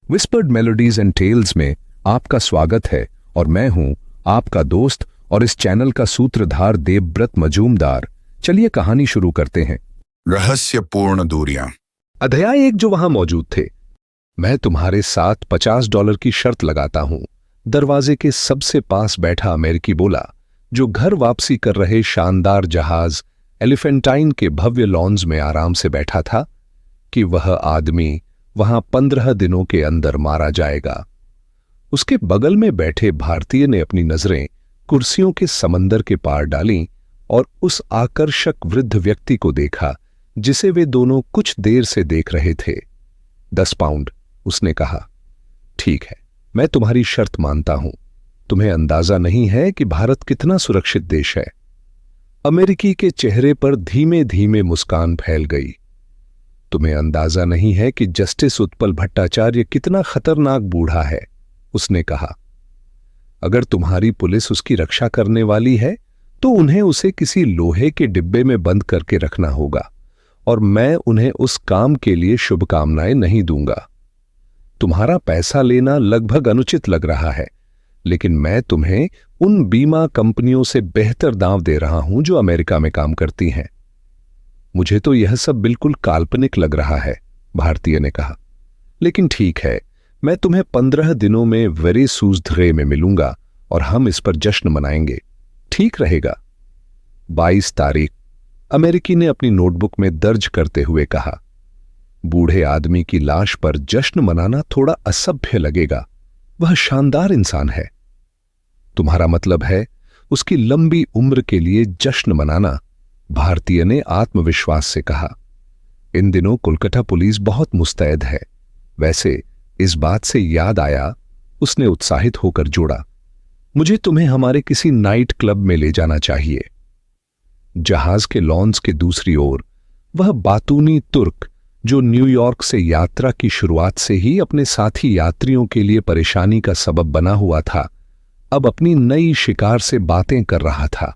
Whispered melodies and tales में आपका स्वागत है और मैं हूं आपका दोस्त और इस चैनल का सूत्रधार देवव्रत मजूमदार। चलिए कहानी शुरू करते हैं। रहस्यपूर्ण दूरियां। अध्याय 1 जो वहां मौजूद थे। मैं तुम्हारे साथ $50 की शर्त लगाता हूं, दरवाजे के सबसे पास बैठा अमेरिकी बोला, जो घर वापसी कर रहे शानदार जहाज एलिफेंटाइन के भव्य लॉन्स में आराम से बैठा था, कि वह आदमी वहां 15 दिनों के अंदर मारा जाएगा। उसके बगल में बैठे भारतीय ने अपनी नजरें कुर्सियों के समंदर के पार डालीं और उस आकर्षक वृद्ध व्यक्ति को देखा जिसे वे दोनों कुछ देर से देख रहे थे। 10 पाउंड, उसने कहा। ठीक है, मैं तुम्हारी शर्त मानता हूं। तुम्हें अंदाजा नहीं है कि भारत कितना सुरक्षित देश है। अमेरिकी के चेहरे पर धीमे धीमे मुस्कान फैल गई। तुम्हें अंदाजा नहीं है कि जस्टिस उत्पल भट्टाचार्य कितना खतरनाक बूढ़ा है, उसने कहा। अगर तुम्हारी पुलिस उसकी रक्षा करने वाली है तो उन्हें उसे किसी लोहे के डिब्बे में बंद करके रखना होगा, और मैं उन्हें उस काम के लिए शुभकामनाएं नहीं दूंगा। तुम्हारा पैसा लेना लगभग अनुचित लग रहा है, लेकिन मैं तुम्हें उन बीमा कंपनियों से बेहतर दांव दे रहा हूं जो अमेरिका में काम करती हैं। मुझे तो यह सब बिल्कुल काल्पनिक लग रहा है, भारतीय ने कहा। लेकिन ठीक है, मैं तुम्हें 15 दिनों में वेरी सूज़ध्रे में मिलूंगा और हम इस पर जश्न मनाएंगे। ठीक रहेगा? 22 तारीख, अमेरिकी ने अपनी नोटबुक में दर्ज करते हुए कहा। बूढ़े आदमी की लाश पर जश्न मनाना थोड़ा असभ्य लगेगा। वह शानदार इंसान है। तुम्हारा मतलब है उसकी लंबी उम्र के लिए जश्न मनाना, भारतीय ने आत्मविश्वास से कहा। इन दिनों कोलकाता पुलिस बहुत मुस्तैद है। वैसे इस बात से याद आया, उसने उत्साहित होकर जोड़ा, मुझे तुम्हें हमारे किसी नाइट क्लब में ले जाना चाहिए। जहाज के लॉन्स के दूसरी ओर वह बातूनी तुर्क, जो न्यूयॉर्क से यात्रा की शुरुआत से ही अपने साथी यात्रियों के लिए परेशानी का सबब बना हुआ था, अब अपनी नई शिकार से बातें कर रहा था।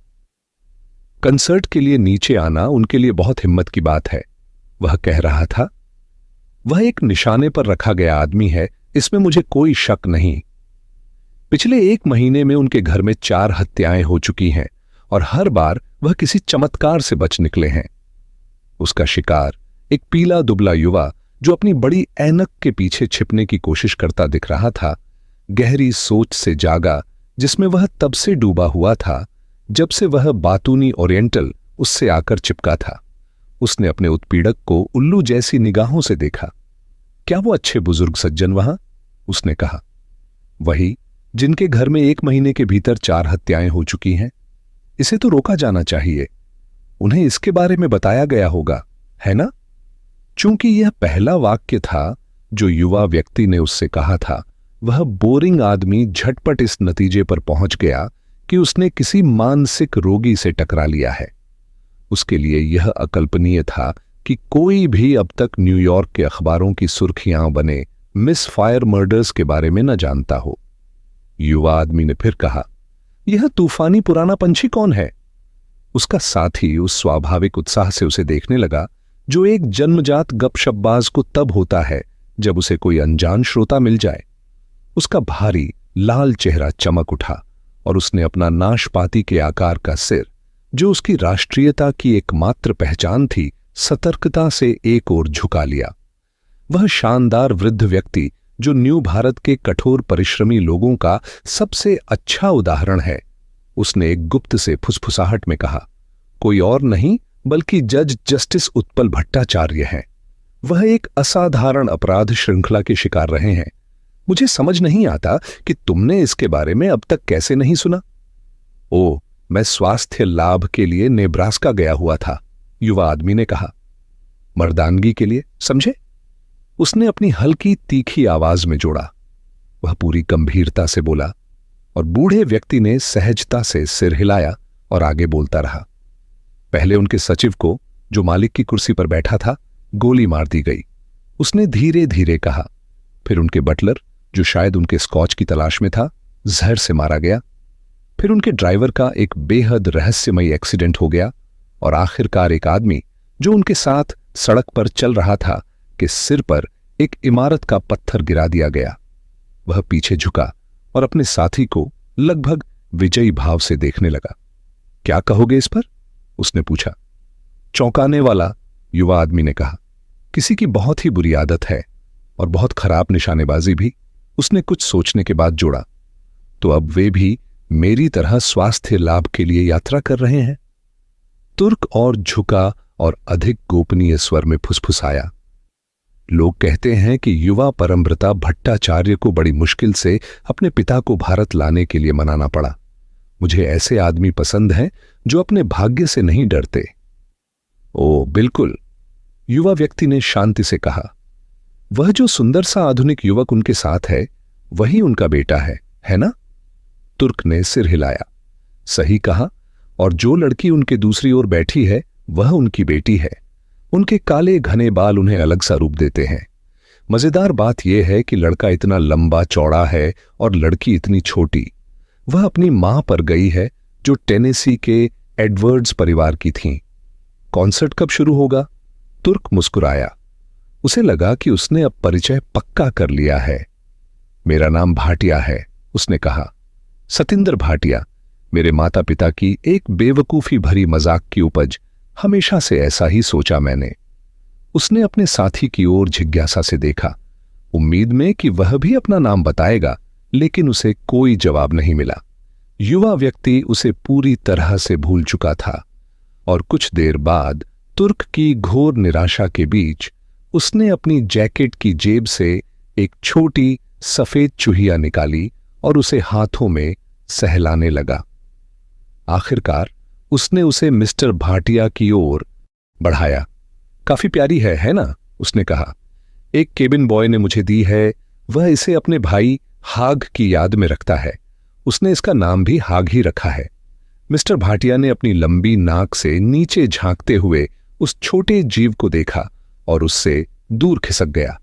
कंसर्ट के लिए नीचे आना उनके लिए बहुत हिम्मत की बात है, वह कह रहा था। वह एक निशाने पर रखा गया आदमी है, इसमें मुझे कोई शक नहीं। पिछले 1 महीने में उनके घर में 4 हत्याएं हो चुकी हैं और हर बार वह किसी चमत्कार से बच निकले हैं। उसका शिकार एक पीला दुबला युवा, जो अपनी बड़ी ऐनक के पीछे छिपने की कोशिश करता दिख रहा था, गहरी सोच से जागा जिसमें वह तब से डूबा हुआ था जब से वह बातूनी ओरिएंटल उससे आकर चिपका था। उसने अपने उत्पीड़क को उल्लू जैसी निगाहों से देखा। क्या वो अच्छे बुजुर्ग सज्जन वहां? उसने कहा। वही जिनके घर में 1 महीने के भीतर 4 हत्याएं हो चुकी हैं। इसे तो रोका जाना चाहिए। उन्हें इसके बारे में बताया गया होगा, है ना? चूंकि यह पहला वाक्य था जो युवा व्यक्ति ने उससे कहा था, वह बोरिंग आदमी झटपट इस नतीजे पर पहुंच गया कि उसने किसी मानसिक रोगी से टकरा लिया है। उसके लिए यह अकल्पनीय था कि कोई भी अब तक न्यूयॉर्क के अखबारों की सुर्खियां बने मिस फायर मर्डर्स के बारे में न जानता हो। युवा आदमी ने फिर कहा, यह तूफानी पुराना पंछी कौन है? उसका साथी उस स्वाभाविक उत्साह से उसे देखने लगा जो एक जन्मजात गपशपबाज को तब होता है जब उसे कोई अनजान श्रोता मिल जाए। उसका भारी लाल चेहरा चमक उठा और उसने अपना नाशपाती के आकार का सिर, जो उसकी राष्ट्रीयता की एकमात्र पहचान थी, सतर्कता से एक ओर झुका लिया। वह शानदार वृद्ध व्यक्ति, जो न्यू भारत के कठोर परिश्रमी लोगों का सबसे अच्छा उदाहरण है, उसने एक गुप्त से फुसफुसाहट में कहा, कोई और नहीं बल्कि जज जस्टिस उत्पल भट्टाचार्य हैं। वह एक असाधारण अपराध श्रृंखला के शिकार रहे हैं। मुझे समझ नहीं आता कि तुमने इसके बारे में अब तक कैसे नहीं सुना। ओ, मैं स्वास्थ्य लाभ के लिए नेब्रास्का गया हुआ था, युवा आदमी ने कहा। मर्दानगी के लिए, समझे? उसने अपनी हल्की तीखी आवाज में जोड़ा। वह पूरी गंभीरता से बोला और बूढ़े व्यक्ति ने सहजता से सिर हिलाया और आगे बोलता रहा। पहले उनके सचिव को, जो मालिक की कुर्सी पर बैठा था, गोली मार दी गई, उसने धीरे धीरे कहा। फिर उनके बटलर, जो शायद उनके स्कॉच की तलाश में था, जहर से मारा गया। फिर उनके ड्राइवर का एक बेहद रहस्यमयी एक्सीडेंट हो गया और आखिरकार एक आदमी, जो उनके साथ सड़क पर चल रहा था, के सिर पर एक इमारत का पत्थर गिरा दिया गया। वह पीछे झुका और अपने साथी को लगभग विजयी भाव से देखने लगा। क्या कहोगे इस पर? उसने पूछा। चौंकाने वाला, युवा आदमी ने कहा। किसी की बहुत ही बुरी आदत है और बहुत खराब निशानेबाजी भी, उसने कुछ सोचने के बाद जोड़ा। तो अब वे भी मेरी तरह स्वास्थ्य लाभ के लिए यात्रा कर रहे हैं। तुर्क और झुका और अधिक गोपनीय स्वर में फुसफुसाया। लोग कहते हैं कि युवा परमव्रता भट्टाचार्य को बड़ी मुश्किल से अपने पिता को भारत लाने के लिए मनाना पड़ा। मुझे ऐसे आदमी पसंद हैं जो अपने भाग्य से नहीं डरते। ओ बिल्कुल, युवा व्यक्ति ने शांति से कहा। वह जो सुंदर सा आधुनिक युवक उनके साथ है, वही उनका बेटा है ना? तुर्क ने सिर हिलाया। सही कहा, और जो लड़की उनके दूसरी ओर बैठी है, वह उनकी बेटी है। उनके काले घने बाल उन्हें अलग सा रूप देते हैं। मजेदार बात यह है कि लड़का इतना लंबा चौड़ा है और लड़की इतनी छोटी। वह अपनी मां पर गई है, जो टेनेसी के एडवर्ड्स परिवार की थीं। कॉन्सर्ट कब शुरू होगा? तुर्क मुस्कुराया। उसे लगा कि उसने अब परिचय पक्का कर लिया है। मेरा नाम भाटिया है, उसने कहा। सतिंदर भाटिया, मेरे माता पिता की एक बेवकूफी भरी मजाक की उपज। हमेशा से ऐसा ही सोचा मैंने। उसने अपने साथी की ओर जिज्ञासा से देखा, उम्मीद में कि वह भी अपना नाम बताएगा, लेकिन उसे कोई जवाब नहीं मिला। युवा व्यक्ति उसे पूरी तरह से भूल चुका था और कुछ देर बाद तुर्क की घोर निराशा के बीच उसने अपनी जैकेट की जेब से एक छोटी सफेद चूहिया निकाली और उसे हाथों में सहलाने लगा। आखिरकार उसने उसे मिस्टर भाटिया की ओर बढ़ाया। काफी प्यारी है ना? उसने कहा। एक केबिन बॉय ने मुझे दी है। वह इसे अपने भाई हाग की याद में रखता है। उसने इसका नाम भी हाग ही रखा है। मिस्टर भाटिया ने अपनी लंबी नाक से नीचे झांकते हुए उस छोटे जीव को देखा और उससे दूर खिसक गया।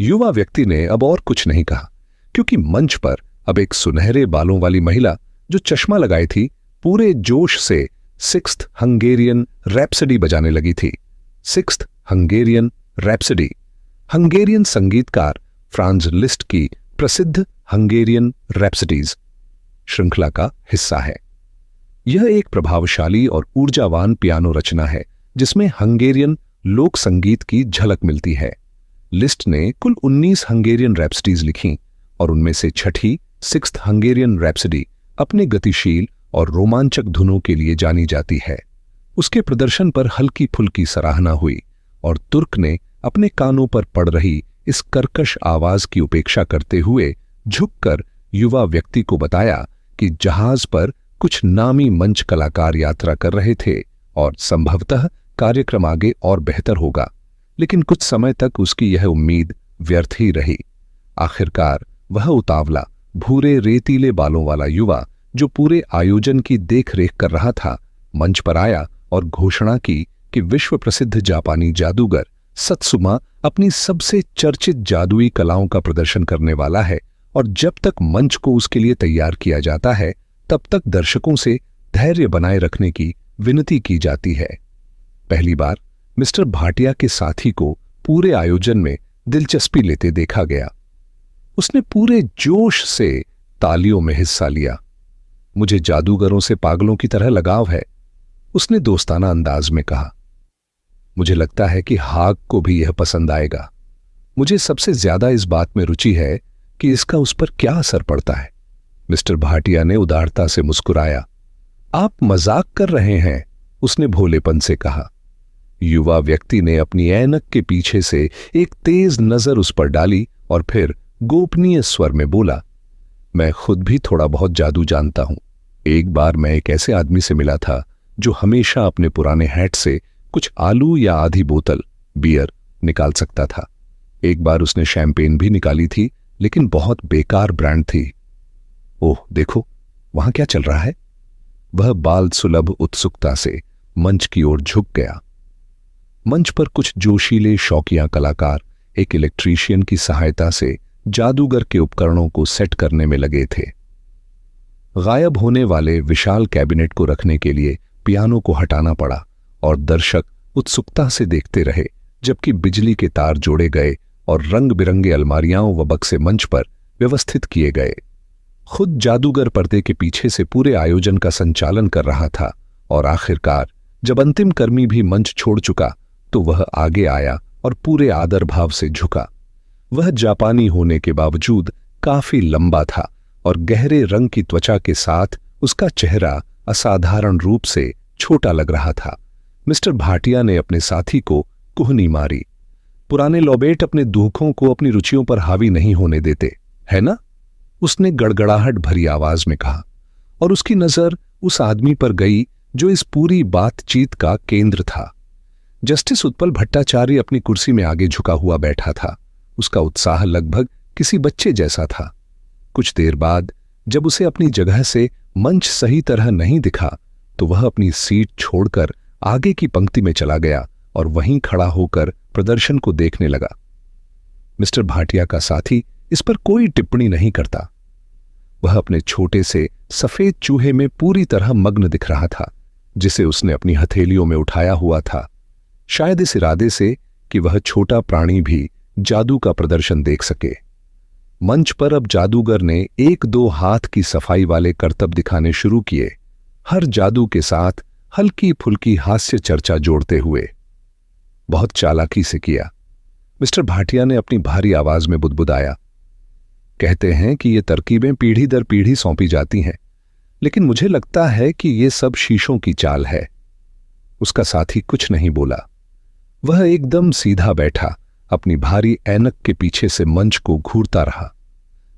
युवा व्यक्ति ने अब और कुछ नहीं कहा, क्योंकि मंच पर अब एक सुनहरे बालों वाली महिला जो चश्मा लगाई थी, पूरे जोश से सिक्स्थ हंगेरियन रैप्सडी बजाने लगी थी। सिक्स्थ हंगेरियन रैप्सडी हंगेरियन संगीतकार फ्रांज लिस्ट की प्रसिद्ध हंगेरियन रैप्सडीज श्रृंखला का हिस्सा है। यह एक प्रभावशाली और ऊर्जावान पियानो रचना है जिसमें हंगेरियन लोक संगीत की झलक मिलती है। लिस्ट ने कुल 19 हंगेरियन रैप्सडीज लिखीं और उनमें से छठी सिक्स्थ हंगेरियन रैप्सडी अपने गतिशील और रोमांचक धुनों के लिए जानी जाती है। उसके प्रदर्शन पर हल्की फुल्की सराहना हुई और तुर्क ने अपने कानों पर पड़ रही इस कर्कश आवाज की उपेक्षा करते हुए झुककर युवा व्यक्ति को बताया कि जहाज पर कुछ नामी मंच कलाकार यात्रा कर रहे थे और संभवतः कार्यक्रम आगे और बेहतर होगा, लेकिन कुछ समय तक उसकी यह उम्मीद व्यर्थ ही रही। आखिरकार वह उतावला, भूरे रेतीले बालों वाला युवा जो पूरे आयोजन की देखरेख कर रहा था, मंच पर आया और घोषणा की कि विश्व प्रसिद्ध जापानी जादूगर सत्सुमा अपनी सबसे चर्चित जादुई कलाओं का प्रदर्शन करने वाला है और जब तक मंच को उसके लिए तैयार किया जाता है, तब तक दर्शकों से धैर्य बनाए रखने की विनती की जाती है। पहली बार मिस्टर भाटिया के साथी को पूरे आयोजन में दिलचस्पी लेते देखा गया। उसने पूरे जोश से तालियों में हिस्सा लिया। मुझे जादूगरों से पागलों की तरह लगाव है, उसने दोस्ताना अंदाज में कहा। मुझे लगता है कि हाग को भी यह पसंद आएगा। मुझे सबसे ज्यादा इस बात में रुचि है कि इसका उस पर क्या असर पड़ता है। मिस्टर भाटिया ने उदारता से मुस्कुराया। आप मजाक कर रहे हैं, उसने भोलेपन से कहा। युवा व्यक्ति ने अपनी ऐनक के पीछे से एक तेज नजर उस पर डाली और फिर गोपनीय स्वर में बोला, मैं खुद भी थोड़ा बहुत जादू जानता हूं। एक बार मैं एक ऐसे आदमी से मिला था जो हमेशा अपने पुराने हैट से कुछ आलू या आधी बोतल बियर निकाल सकता था। एक बार उसने शैंपेन भी निकाली थी, लेकिन बहुत बेकार ब्रांड थी। ओह देखो, वहां क्या चल रहा है? वह बाल सुलभ उत्सुकता से मंच की ओर झुक गया। मंच पर कुछ जोशीले शौकिया कलाकार एक इलेक्ट्रीशियन की सहायता से जादूगर के उपकरणों को सेट करने में लगे थे। गायब होने वाले विशाल कैबिनेट को रखने के लिए पियानो को हटाना पड़ा और दर्शक उत्सुकता से देखते रहे जबकि बिजली के तार जोड़े गए और रंग बिरंगे अलमारियां व बक्से मंच पर व्यवस्थित किए गए। खुद जादूगर पर्दे के पीछे से पूरे आयोजन का संचालन कर रहा था और आखिरकार जब अंतिम कर्मी भी मंच छोड़ चुका तो वह आगे आया और पूरे आदर भाव से झुका। वह जापानी होने के बावजूद काफी लंबा था और गहरे रंग की त्वचा के साथ उसका चेहरा असाधारण रूप से छोटा लग रहा था। मिस्टर भाटिया ने अपने साथी को कुहनी मारी। पुराने लॉबेट अपने दुखों को अपनी रुचियों पर हावी नहीं होने देते, है ना? उसने गड़गड़ाहट भरी आवाज में कहा और उसकी नजर उस आदमी पर गई जो इस पूरी बातचीत का केंद्र था। जस्टिस उत्पल भट्टाचार्य अपनी कुर्सी में आगे झुका हुआ बैठा था। उसका उत्साह लगभग किसी बच्चे जैसा था। कुछ देर बाद जब उसे अपनी जगह से मंच सही तरह नहीं दिखा तो वह अपनी सीट छोड़कर आगे की पंक्ति में चला गया और वहीं खड़ा होकर प्रदर्शन को देखने लगा। मिस्टर भाटिया का साथी इस पर कोई टिप्पणी नहीं करता। वह अपने छोटे से सफेद चूहे में पूरी तरह मग्न दिख रहा था, जिसे उसने अपनी हथेलियों में उठाया हुआ था, शायद इस इरादे से कि वह छोटा प्राणी भी जादू का प्रदर्शन देख सके। मंच पर अब जादूगर ने एक दो हाथ की सफाई वाले करतब दिखाने शुरू किए, हर जादू के साथ हल्की फुल्की हास्य चर्चा जोड़ते हुए। बहुत चालाकी से किया। मिस्टर भाटिया ने अपनी भारी आवाज में बुदबुदाया, कहते हैं कि ये तरकीबें पीढ़ी दर पीढ़ी सौंपी जाती हैं, लेकिन मुझे लगता है कि ये सब शीशों की चाल है। उसका साथी कुछ नहीं बोला। वह एकदम सीधा बैठा अपनी भारी ऐनक के पीछे से मंच को घूरता रहा।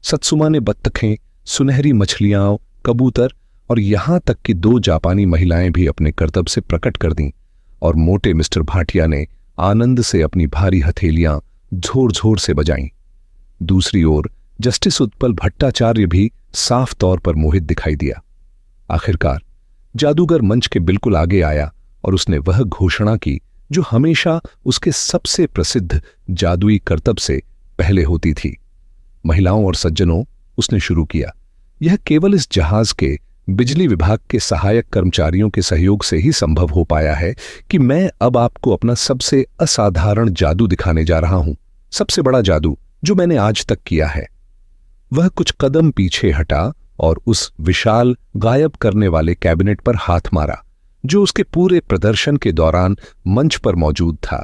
सत्सुमाने बत्तखें, सुनहरी मछलियां, कबूतर और यहां तक कि दो जापानी महिलाएं भी अपने करतब से प्रकट कर दीं और मोटे मिस्टर भाटिया ने आनंद से अपनी भारी हथेलियां झोर झोर से बजाईं। दूसरी ओर जस्टिस उत्पल भट्टाचार्य भी साफ तौर पर मोहित दिखाई दिया। आखिरकार जादूगर मंच के बिल्कुल आगे आया और उसने वह घोषणा की जो हमेशा उसके सबसे प्रसिद्ध जादुई करतब से पहले होती थी। महिलाओं और सज्जनों, उसने शुरू किया, यह केवल इस जहाज के बिजली विभाग के सहायक कर्मचारियों के सहयोग से ही संभव हो पाया है कि मैं अब आपको अपना सबसे असाधारण जादू दिखाने जा रहा हूं, सबसे बड़ा जादू जो मैंने आज तक किया है। वह कुछ कदम पीछे हटा और उस विशाल गायब करने वाले कैबिनेट पर हाथ मारा जो उसके पूरे प्रदर्शन के दौरान मंच पर मौजूद था।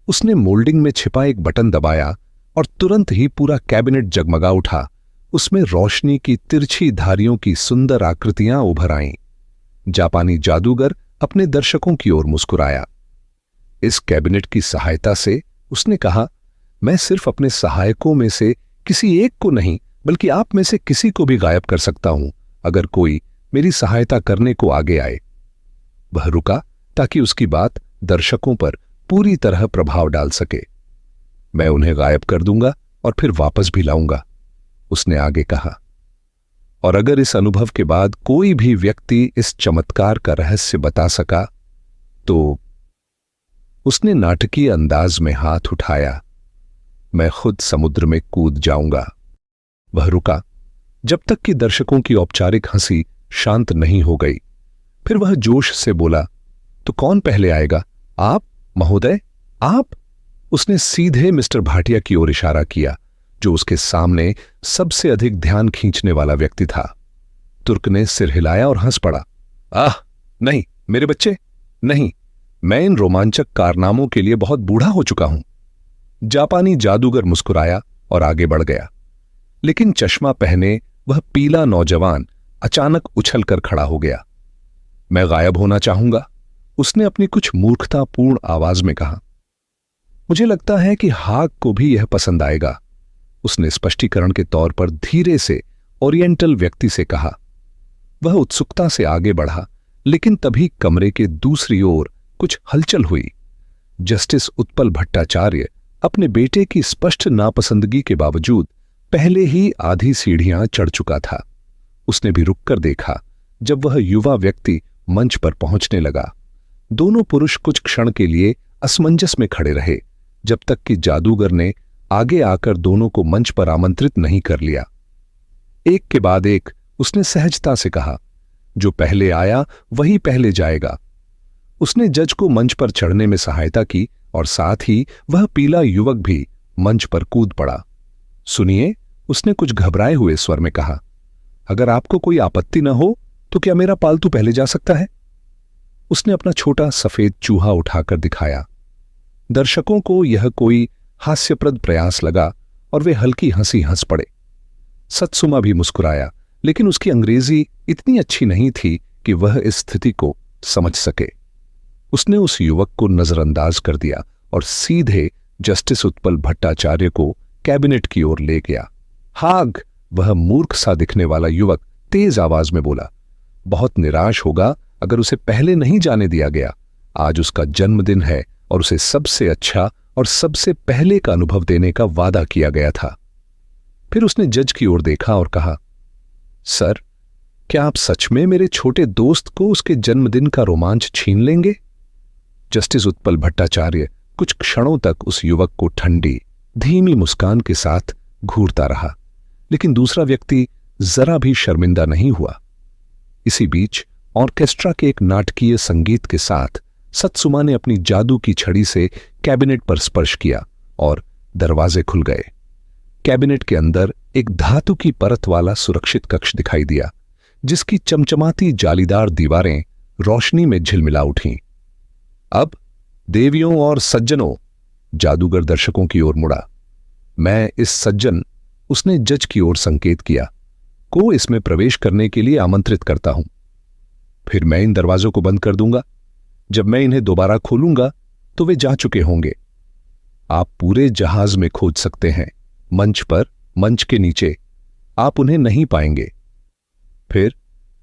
उसने मोल्डिंग में छिपा एक बटन दबाया और तुरंत ही पूरा कैबिनेट जगमगा उठा। उसमें रोशनी की तिरछी धारियों की सुंदर आकृतियां उभर आईं। जापानी जादूगर अपने दर्शकों की ओर मुस्कुराया। इस कैबिनेट की सहायता से, उसने कहा, मैं सिर्फ अपने सहायकों में से किसी एक को नहीं बल्कि आप में से किसी को भी गायब कर सकता हूं अगर कोई मेरी सहायता करने को आगे आए। वह रुका ताकि उसकी बात दर्शकों पर पूरी तरह प्रभाव डाल सके। मैं उन्हें गायब कर दूंगा और फिर वापस भी लाऊंगा, उसने आगे कहा। और अगर इस अनुभव के बाद कोई भी व्यक्ति इस चमत्कार का रहस्य बता सका तो, उसने नाटकीय अंदाज में हाथ उठाया, मैं खुद समुद्र में कूद जाऊंगा। वह रुका जब तक कि दर्शकों की औपचारिक हंसी शांत नहीं हो गई। फिर वह जोश से बोला, तो कौन पहले आएगा? आप महोदय, आप? उसने सीधे मिस्टर भाटिया की ओर इशारा किया जो उसके सामने सबसे अधिक ध्यान खींचने वाला व्यक्ति था। तुर्क ने सिर हिलाया और हंस पड़ा। आह नहीं मेरे बच्चे, नहीं, मैं इन रोमांचक कारनामों के लिए बहुत बूढ़ा हो चुका हूं। जापानी जादूगर मुस्कुराया और आगे बढ़ गया, लेकिन चश्मा पहने वह पीला नौजवान अचानक उछलकर खड़ा हो गया। मैं गायब होना चाहूंगा, उसने अपनी कुछ मूर्खतापूर्ण आवाज में कहा। मुझे लगता है कि हाक को भी यह पसंद आएगा, उसने स्पष्टीकरण के तौर पर धीरे से ओरिएंटल व्यक्ति से कहा। वह उत्सुकता से आगे बढ़ा, लेकिन तभी कमरे के दूसरी ओर कुछ हलचल हुई। जस्टिस उत्पल भट्टाचार्य अपने बेटे की स्पष्ट नापसंदगी के बावजूद पहले ही आधी सीढ़ियां चढ़ चुका था। उसने भी रुककर देखा जब वह युवा व्यक्ति मंच पर पहुंचने लगा। दोनों पुरुष कुछ क्षण के लिए असमंजस में खड़े रहे, जब तक कि जादूगर ने आगे आकर दोनों को मंच पर आमंत्रित नहीं कर लिया। एक के बाद एक उसने सहजता से कहा, जो पहले आया वही पहले जाएगा। उसने जज को मंच पर चढ़ने में सहायता की और साथ ही वह पीला युवक भी मंच पर कूद पड़ा। सुनिए, उसने कुछ घबराए हुए स्वर में कहा, अगर आपको कोई आपत्ति न हो तो क्या मेरा पालतू पहले जा सकता है? उसने अपना छोटा सफेद चूहा उठाकर दिखाया। दर्शकों को यह कोई हास्यप्रद प्रयास लगा और वे हल्की हंसी हंस पड़े। सत्सुमा भी मुस्कुराया, लेकिन उसकी अंग्रेजी इतनी अच्छी नहीं थी कि वह इस स्थिति को समझ सके। उसने उस युवक को नजरअंदाज कर दिया और सीधे जस्टिस उत्पल भट्टाचार्य को कैबिनेट की ओर ले गया। हाग, वह मूर्ख सा दिखने वाला युवक तेज आवाज में बोला, बहुत निराश होगा अगर उसे पहले नहीं जाने दिया गया। आज उसका जन्मदिन है और उसे सबसे अच्छा और सबसे पहले का अनुभव देने का वादा किया गया था। फिर उसने जज की ओर देखा और कहा, सर, क्या आप सच में मेरे छोटे दोस्त को उसके जन्मदिन का रोमांच छीन लेंगे? जस्टिस उत्पल भट्टाचार्य कुछ क्षणों तक उस युवक को ठंडी, धीमी मुस्कान के साथ घूरता रहा, लेकिन दूसरा व्यक्ति जरा भी शर्मिंदा नहीं हुआ। इसी बीच ऑर्केस्ट्रा के एक नाटकीय संगीत के साथ सत्सुमा ने अपनी जादू की छड़ी से कैबिनेट पर स्पर्श किया और दरवाजे खुल गए। कैबिनेट के अंदर एक धातु की परत वाला सुरक्षित कक्ष दिखाई दिया, जिसकी चमचमाती जालीदार दीवारें रोशनी में झिलमिला उठीं। अब देवियों और सज्जनों, जादूगर दर्शकों की ओर मुड़ा, मैं इस सज्जन, उसने जज की ओर संकेत किया, को इसमें प्रवेश करने के लिए आमंत्रित करता हूं। फिर मैं इन दरवाजों को बंद कर दूंगा। जब मैं इन्हें दोबारा खोलूंगा तो वे जा चुके होंगे। आप पूरे जहाज में खोज सकते हैं, मंच पर, मंच के नीचे, आप उन्हें नहीं पाएंगे। फिर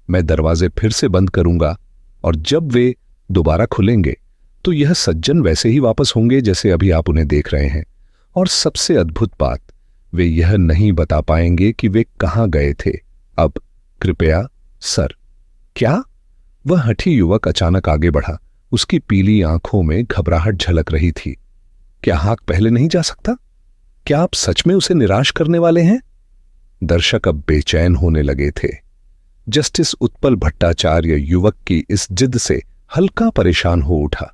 मैं दरवाजे फिर से बंद करूंगा और जब वे दोबारा खुलेंगे तो यह सज्जन वैसे ही वापस होंगे जैसे अभी आप उन्हें देख रहे हैं। और सबसे अद्भुत बात, वे यह नहीं बता पाएंगे कि वे कहां गए थे। अब कृपया सर। क्या? वह हठी युवक अचानक आगे बढ़ा। उसकी पीली आंखों में घबराहट झलक रही थी। क्या हाक पहले नहीं जा सकता? क्या आप सच में उसे निराश करने वाले हैं? दर्शक अब बेचैन होने लगे थे। जस्टिस उत्पल भट्टाचार्य युवक की इस जिद से हल्का परेशान हो उठा।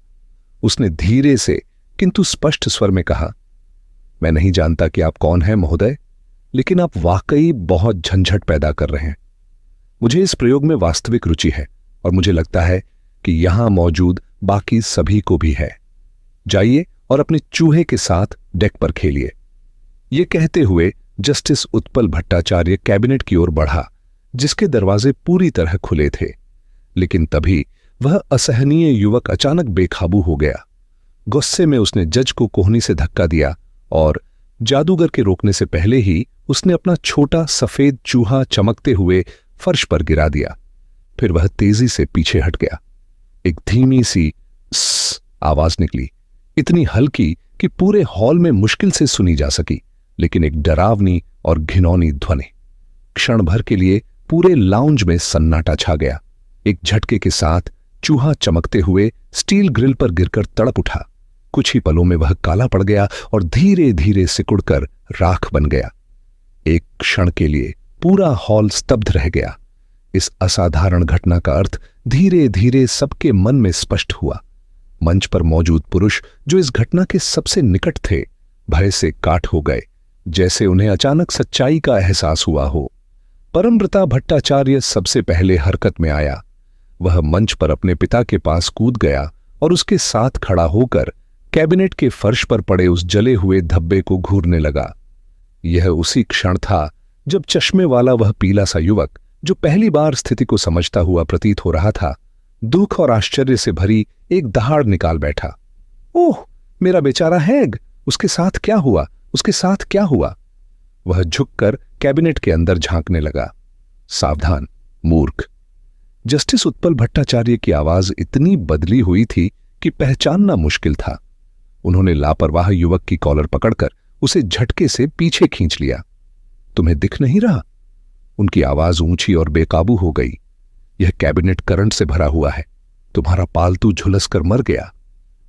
उसने धीरे से किंतु स्पष्ट स्वर में कहा, मैं नहीं जानता कि आप कौन हैं महोदय, लेकिन आप वाकई बहुत झंझट पैदा कर रहे हैं। मुझे इस प्रयोग में वास्तविक रुचि है और मुझे लगता है कि यहां मौजूद बाकी सभी को भी है। जाइए और अपने चूहे के साथ डेक पर खेलिए। यह कहते हुए जस्टिस उत्पल भट्टाचार्य कैबिनेट की ओर बढ़ा, जिसके दरवाजे पूरी तरह खुले थे। लेकिन तभी वह असहनीय युवक अचानक बेकाबू हो गया। गुस्से में उसने जज को कोहनी से धक्का दिया और जादूगर के रोकने से पहले ही उसने अपना छोटा सफेद चूहा चमकते हुए फर्श पर गिरा दिया। फिर वह तेजी से पीछे हट गया। एक धीमी सी स्स आवाज निकली, इतनी हल्की कि पूरे हॉल में मुश्किल से सुनी जा सकी, लेकिन एक डरावनी और घिनौनी ध्वनि। क्षण भर के लिए पूरे लाउंज में सन्नाटा छा गया। एक झटके के साथ चूहा चमकते हुए स्टील ग्रिल पर गिरकर तड़प उठा। कुछ ही पलों में वह काला पड़ गया और धीरे धीरे सिकुड़कर राख बन गया। एक क्षण के लिए पूरा हॉल स्तब्ध रह गया। इस असाधारण घटना का अर्थ धीरे धीरे सबके मन में स्पष्ट हुआ। मंच पर मौजूद पुरुष, जो इस घटना के सबसे निकट थे, भय से काठ हो गए, जैसे उन्हें अचानक सच्चाई का एहसास हुआ हो। परमव्रता भट्टाचार्य सबसे पहले हरकत में आया। वह मंच पर अपने पिता के पास कूद गया और उसके साथ खड़ा होकर कैबिनेट के फर्श पर पड़े उस जले हुए धब्बे को घूरने लगा। यह उसी क्षण था जब चश्मे वाला वह पीला सा युवक, जो पहली बार स्थिति को समझता हुआ प्रतीत हो रहा था, दुख और आश्चर्य से भरी एक दहाड़ निकाल बैठा। ओह, मेरा बेचारा हैग! उसके साथ क्या हुआ? उसके साथ क्या हुआ? वह झुककर कैबिनेट के अंदर झांकने लगा। सावधान, मूर्ख! जस्टिस उत्पल भट्टाचार्य की आवाज इतनी बदली हुई थी कि पहचानना मुश्किल था। उन्होंने लापरवाह युवक की कॉलर पकड़कर उसे झटके से पीछे खींच लिया। तुम्हें दिख नहीं रहा? उनकी आवाज ऊंची और बेकाबू हो गई। यह कैबिनेट करंट से भरा हुआ है। तुम्हारा पालतू झुलसकर मर गया।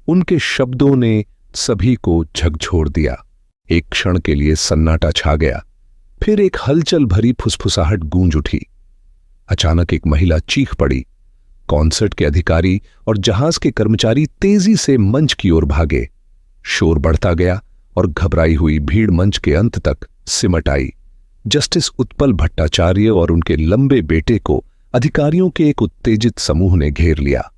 उनके शब्दों ने सभी को झकझोर दिया। एक क्षण के लिए सन्नाटा छा गया। फिर एक हलचल भरी फुसफुसाहट गूंज उठी। अचानक एक महिला चीख पड़ी। कॉन्सर्ट के अधिकारी और जहाज के कर्मचारी तेजी से मंच की ओर भागे। शोर बढ़ता गया और घबराई हुई भीड़ मंच के अंत तक सिमट आई। जस्टिस उत्पल भट्टाचार्य और उनके लंबे बेटे को अधिकारियों के एक उत्तेजित समूह ने घेर लिया।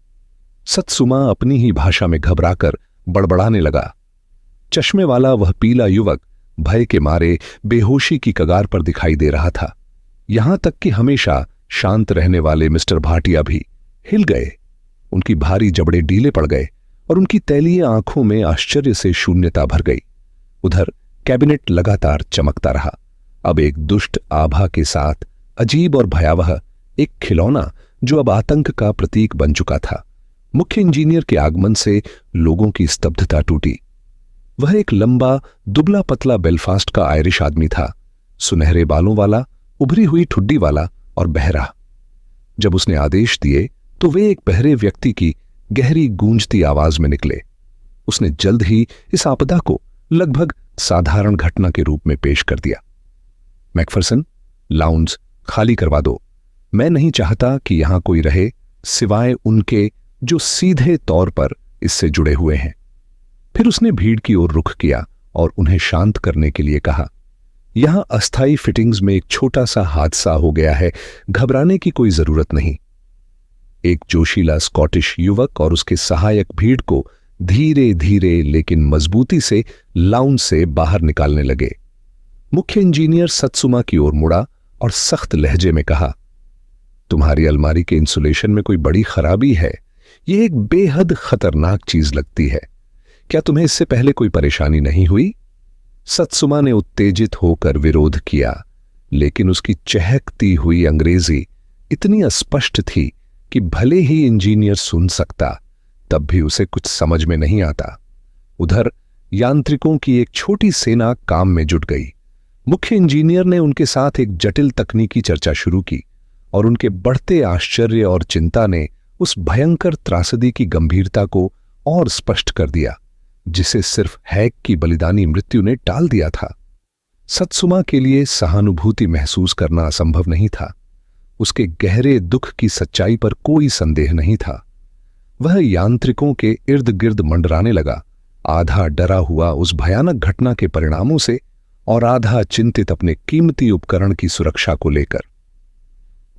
सत्सुमा अपनी ही भाषा में घबराकर बड़बड़ाने लगा। चश्मे वाला वह पीला युवक भय के मारे बेहोशी की कगार पर दिखाई दे रहा था। यहां तक कि हमेशा शांत रहने वाले मिस्टर भाटिया भी हिल गए। उनकी भारी जबड़े डीले पड़ गए और उनकी तैलीय आंखों में आश्चर्य से शून्यता भर गई। उधर कैबिनेट लगातार चमकता रहा, अब एक दुष्ट आभा के साथ अजीब और भयावह एक खिलौना जो अब आतंक का प्रतीक बन चुका था। मुख्य इंजीनियर के आगमन से लोगों की स्तब्धता टूटी। वह एक लंबा दुबला पतला बेलफास्ट का आयरिश आदमी था, सुनहरे बालों वाला, उभरी हुई ठुड्डी वाला और बहरा। जब उसने आदेश दिए तो वे एक बहरे व्यक्ति की गहरी गूंजती आवाज में निकले। उसने जल्द ही इस आपदा को लगभग साधारण घटना के रूप में पेश कर दिया। मैकफरसन, लाउंज खाली करवा दो। मैं नहीं चाहता कि यहां कोई रहे सिवाय उनके जो सीधे तौर पर इससे जुड़े हुए हैं। फिर उसने भीड़ की ओर रुख किया और उन्हें शांत करने के लिए कहा, यहां अस्थायी फिटिंग्स में एक छोटा सा हादसा हो गया है, घबराने की कोई जरूरत नहीं। एक जोशीला स्कॉटिश युवक और उसके सहायक भीड़ को धीरे धीरे लेकिन मजबूती से लाउंज से बाहर निकालने लगे। मुख्य इंजीनियर सत्सुमा की ओर मुड़ा और सख्त लहजे में कहा, तुम्हारी अलमारी के इंसुलेशन में कोई बड़ी खराबी है। यह एक बेहद खतरनाक चीज लगती है। क्या तुम्हें इससे पहले कोई परेशानी नहीं हुई? सत्सुमा ने उत्तेजित होकर विरोध किया, लेकिन उसकी चहकती हुई अंग्रेजी इतनी अस्पष्ट थी कि भले ही इंजीनियर सुन सकता, तब भी उसे कुछ समझ में नहीं आता। उधर यांत्रिकों की एक छोटी सेना काम में जुट गई। मुख्य इंजीनियर ने उनके साथ एक जटिल तकनीकी चर्चा शुरू की और उनके बढ़ते आश्चर्य और चिंता ने उस भयंकर त्रासदी की गंभीरता को और स्पष्ट कर दिया, जिसे सिर्फ हैक की बलिदानी मृत्यु ने टाल दिया था। सत्सुमा के लिए सहानुभूति महसूस करना असंभव नहीं था। उसके गहरे दुख की सच्चाई पर कोई संदेह नहीं था। वह यांत्रिकों के इर्द गिर्द मंडराने लगा, आधा डरा हुआ उस भयानक घटना के परिणामों से और आधा चिंतित अपने कीमती उपकरण की सुरक्षा को लेकर।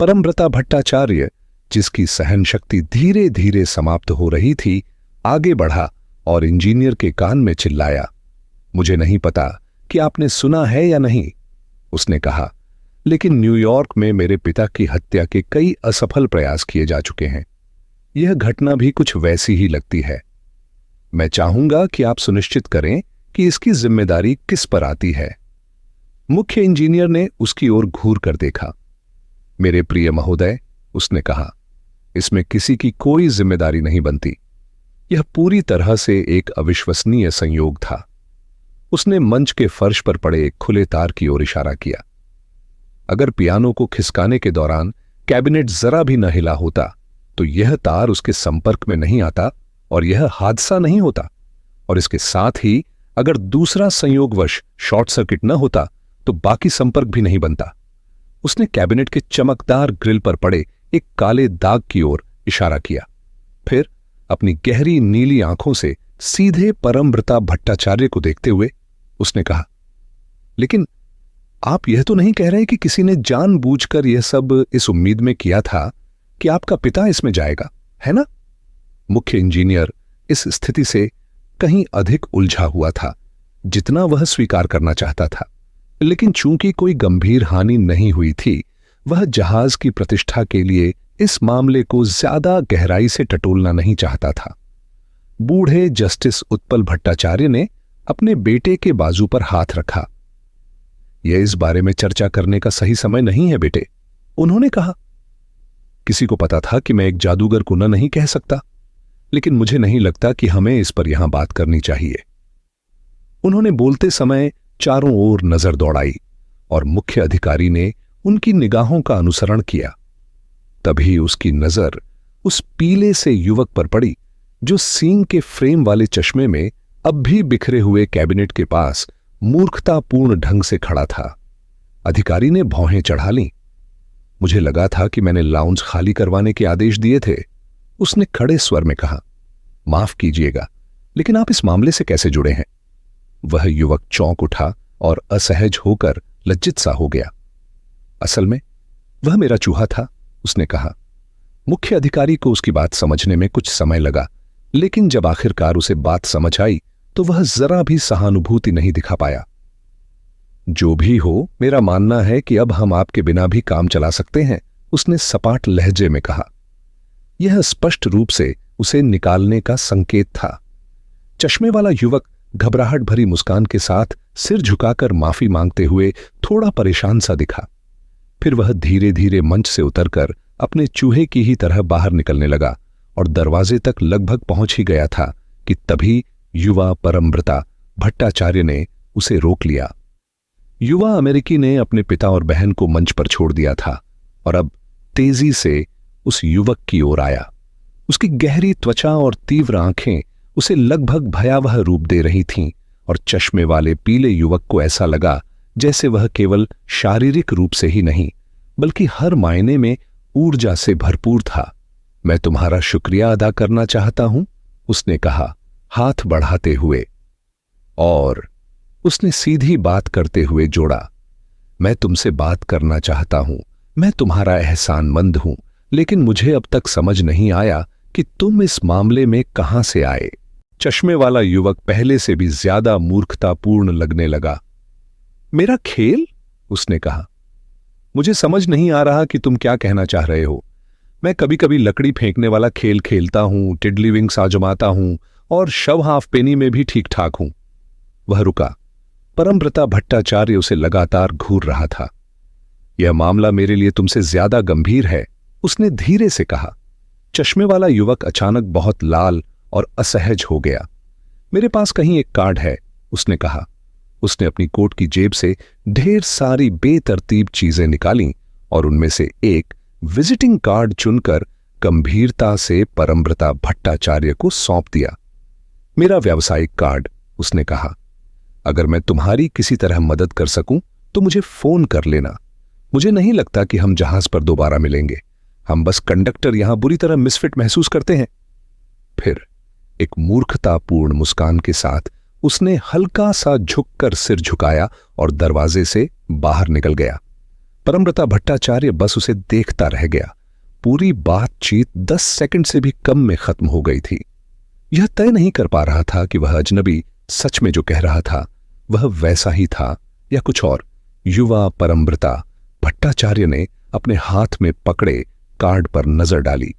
परमव्रता भट्टाचार्य, जिसकी सहन शक्ति धीरे धीरे समाप्त हो रही थी, आगे बढ़ा और इंजीनियर के कान में चिल्लाया, मुझे नहीं पता कि आपने सुना है या नहीं, उसने कहा, लेकिन न्यूयॉर्क में मेरे पिता की हत्या के कई असफल प्रयास किए जा चुके हैं। यह घटना भी कुछ वैसी ही लगती है। मैं चाहूंगा कि आप सुनिश्चित करें कि इसकी जिम्मेदारी किस पर आती है। मुख्य इंजीनियर ने उसकी ओर घूर कर देखा। मेरे प्रिय महोदय, उसने कहा, इसमें किसी की कोई जिम्मेदारी नहीं बनती। यह पूरी तरह से एक अविश्वसनीय संयोग था। उसने मंच के फर्श पर पड़े एक खुले तार की ओर इशारा किया। अगर पियानो को खिसकाने के दौरान कैबिनेट जरा भी न हिला होता तो यह तार उसके संपर्क में नहीं आता और यह हादसा नहीं होता, और इसके साथ ही अगर दूसरा संयोगवश शॉर्ट सर्किट न होता तो बाकी संपर्क भी नहीं बनता। उसने कैबिनेट के चमकदार ग्रिल पर पड़े एक काले दाग की ओर इशारा किया। फिर अपनी गहरी नीली आंखों से सीधे परमव्रता भट्टाचार्य को देखते हुए उसने कहा, लेकिन आप यह तो नहीं कह रहे कि किसी ने जानबूझकर यह सब इस उम्मीद में किया था कि आपका पिता इसमें जाएगा, है ना? मुख्य इंजीनियर इस स्थिति से कहीं अधिक उलझा हुआ था जितना वह स्वीकार करना चाहता था, लेकिन चूंकि कोई गंभीर हानि नहीं हुई थी, वह जहाज की प्रतिष्ठा के लिए इस मामले को ज्यादा गहराई से टटोलना नहीं चाहता था। बूढ़े जस्टिस उत्पल भट्टाचार्य ने अपने बेटे के बाजू पर हाथ रखा। यह इस बारे में चर्चा करने का सही समय नहीं है बेटे, उन्होंने कहा। किसी को पता था कि मैं एक जादूगर को न नहीं कह सकता, लेकिन मुझे नहीं लगता कि हमें इस पर यहां बात करनी चाहिए। उन्होंने बोलते समय चारों ओर नजर दौड़ाई और मुख्य अधिकारी ने उनकी निगाहों का अनुसरण किया। तभी उसकी नजर उस पीले से युवक पर पड़ी जो सींग के फ्रेम वाले चश्मे में अब भी बिखरे हुए कैबिनेट के पास मूर्खतापूर्ण ढंग से खड़ा था। अधिकारी ने भौहें चढ़ा लीं। मुझे लगा था कि मैंने लाउंज खाली करवाने के आदेश दिए थे, उसने खड़े स्वर में कहा। माफ कीजिएगा, लेकिन आप इस मामले से कैसे जुड़े हैं? वह युवक चौंक उठा और असहज होकर लज्जित सा हो गया। असल में वह मेरा चूहा था, उसने कहा। मुख्य अधिकारी को उसकी बात समझने में कुछ समय लगा, लेकिन जब आखिरकार उसे बात समझ आई तो वह जरा भी सहानुभूति नहीं दिखा पाया। जो भी हो, मेरा मानना है कि अब हम आपके बिना भी काम चला सकते हैं, उसने सपाट लहजे में कहा। यह स्पष्ट रूप से उसे निकालने का संकेत था। चश्मे वाला युवक घबराहट भरी मुस्कान के साथ सिर झुकाकर माफी मांगते हुए थोड़ा परेशान सा दिखा। फिर वह धीरे धीरे मंच से उतरकर अपने चूहे की ही तरह बाहर निकलने लगा और दरवाजे तक लगभग पहुंच ही गया था कि तभी युवा परमव्रता भट्टाचार्य ने उसे रोक लिया। युवा अमेरिकी ने अपने पिता और बहन को मंच पर छोड़ दिया था और अब तेजी से उस युवक की ओर आया। उसकी गहरी त्वचा और तीव्र आंखें उसे लगभग भयावह रूप दे रही थीं और चश्मे वाले पीले युवक को ऐसा लगा जैसे वह केवल शारीरिक रूप से ही नहीं बल्कि हर मायने में ऊर्जा से भरपूर था। मैं तुम्हारा शुक्रिया अदा करना चाहता हूं, उसने कहा हाथ बढ़ाते हुए। और उसने सीधी बात करते हुए जोड़ा, मैं तुमसे बात करना चाहता हूं, मैं तुम्हारा एहसानमंद हूं, लेकिन मुझे अब तक समझ नहीं आया कि तुम इस मामले में कहां से आए। चश्मे वाला युवक पहले से भी ज्यादा मूर्खतापूर्ण लगने लगा। मेरा खेल? उसने कहा। मुझे समझ नहीं आ रहा कि तुम क्या कहना चाह रहे हो। मैं कभी कभी लकड़ी फेंकने वाला खेल खेलता हूं, टिडली विंग्स आजमाता हूं और शव हाफ पेनी में भी ठीक ठाक हूं। वह रुका। परमव्रता भट्टाचार्य उसे लगातार घूर रहा था। यह मामला मेरे लिए तुमसे ज्यादा गंभीर है, उसने धीरे से कहा। चश्मे वाला युवक अचानक बहुत लाल और असहज हो गया। मेरे पास कहीं एक कार्ड है, उसने कहा। उसने अपनी कोट की जेब से ढेर सारी बेतरतीब चीजें निकालीं और उनमें से एक विजिटिंग कार्ड चुनकर गंभीरता से परमव्रता भट्टाचार्य को सौंप दिया। मेरा व्यावसायिक कार्ड, उसने कहा। अगर मैं तुम्हारी किसी तरह मदद कर सकूं तो मुझे फोन कर लेना। मुझे नहीं लगता कि हम जहाज पर दोबारा मिलेंगे। हम बस कंडक्टर यहां बुरी तरह मिसफिट महसूस करते हैं। फिर एक मूर्खतापूर्ण मुस्कान के साथ उसने हल्का सा झुककर सिर झुकाया और दरवाजे से बाहर निकल गया। परमव्रता भट्टाचार्य बस उसे देखता रह गया। पूरी बातचीत 10 सेकंड से भी कम में खत्म हो गई थी। यह तय नहीं कर पा रहा था कि वह अजनबी सच में जो कह रहा था वह वैसा ही था या कुछ और। युवा परमव्रता भट्टाचार्य ने अपने हाथ में पकड़े कार्ड पर नजर डाली।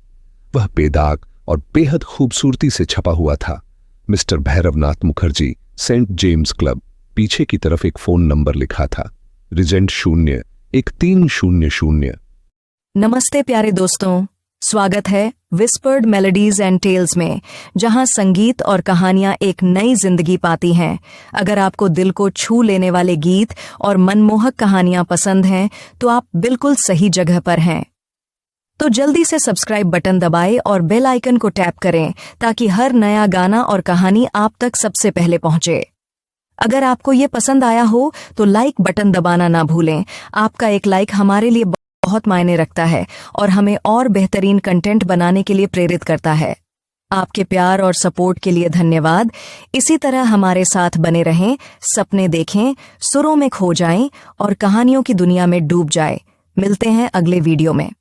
वह बेदाग और बेहद खूबसूरती से छपा हुआ था। Mister Bhairavnath Mukherjee, Saint James Club. पीछे की तरफ एक फोन नंबर लिखा था, रिजेंट 01300। नमस्ते प्यारे दोस्तों, स्वागत है विस्पर्ड मेलोडीज एंड टेल्स में, जहां संगीत और कहानियां एक नई जिंदगी पाती हैं। अगर आपको दिल को छू लेने वाले गीत और मनमोहक कहानियां पसंद हैं तो आप बिल्कुल सही जगह पर हैं। तो जल्दी से सब्सक्राइब बटन दबाएं और बेल आइकन को टैप करें ताकि हर नया गाना और कहानी आप तक सबसे पहले पहुंचे। अगर आपको ये पसंद आया हो तो लाइक बटन दबाना ना भूलें। आपका एक लाइक हमारे लिए बहुत मायने रखता है और हमें और बेहतरीन कंटेंट बनाने के लिए प्रेरित करता है। आपके प्यार और सपोर्ट के लिए धन्यवाद। इसी तरह हमारे साथ बने रहें, सपने देखें, सुरों में खो जाएं और कहानियों की दुनिया में डूब जाएं। मिलते हैं अगले वीडियो में।